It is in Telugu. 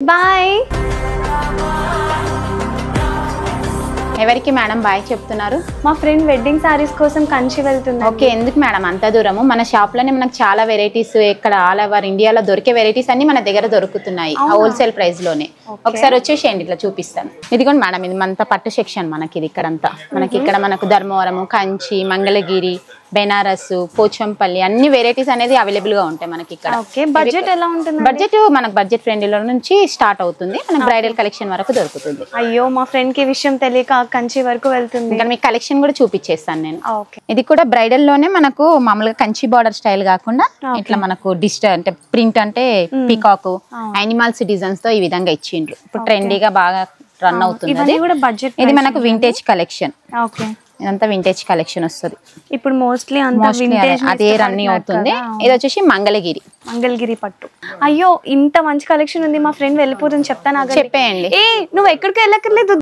బాయ్. ఎవరికి మేడం బాయ్ చెప్తున్నారు? మా ఫ్రెండ్ వెడ్డింగ్ సారీస్ కోసం కంచి వెళ్తుంది. ఓకే, ఎందుకు మేడం అంత దూరము? మన షాప్ లోనే మనకు చాలా వెరైటీస్ ఇక్కడ ఆల్ ఓవర్ ఇండియాలో దొరికే వెరైటీస్ అన్ని మన దగ్గర దొరుకుతున్నాయి హోల్సేల్ ప్రైస్ లోనే. ఒకసారి వచ్చేసేయండి, ఇట్లా చూపిస్తాను. ఇదిగోండి మేడం, ఇది మనతో పట్టు సెక్షన్. మనకి ఇది ఇక్కడంతా మనకి ఇక్కడ మనకు ధర్మవరము, కంచి, మంగళగిరి, బెనారస్, పోచంపల్లి అన్ని వెరైటీస్ అనేది అవైలబుల్ గా ఉంటాయి మనకి ఇక్కడ. బడ్జెట్ ఎలా ఉంటుంది? బడ్జెట్ మనకు బడ్జెట్ ఫ్రెండ్లీ నుంచి స్టార్ట్ అవుతుంది, మనకు బ్రైడల్ కలెక్షన్ వరకు దొరుకుతుంది. అయ్యో, మా ఫ్రెండ్ కి విషయం తెలియక కంచి వరకు వెళ్తుంది. ఇంకా మీకు కలెక్షన్ కూడా చూపించేస్తాను నేను. ఇది కూడా బ్రైడల్ లోనే మనకు మామూలుగా కంచి బార్డర్ స్టైల్ కాకుండా ఇట్లా మనకు డిజిటల్ అంటే ప్రింట్ అంటే పీకాక్ యానిమల్స్ డిజైన్స్ తో ఈ విధంగా ఇచ్చిండ్రు. ఇప్పుడు ట్రెండీగా బాగా రన్ అవుతుంది. ఇది మనకు వింటేజ్ కలెక్షన్. ఇదంతా వింటేజ్ కలెక్షన్ వస్తుంది. ఇప్పుడు మోస్ట్లీ అదే రన్నింగ్ అవుతుంది. ఇది వచ్చేసి మంగళగిరి పట్టు. అయ్యో, ఇంత మంచి కలెక్షన్ ఉంది, మా ఫ్రెండ్ వెళ్ళిపోతుంది, చెప్తాను. చెప్పేయండి. నువ్వు ఎక్కడికి వెళ్ళక్కర్లేదు.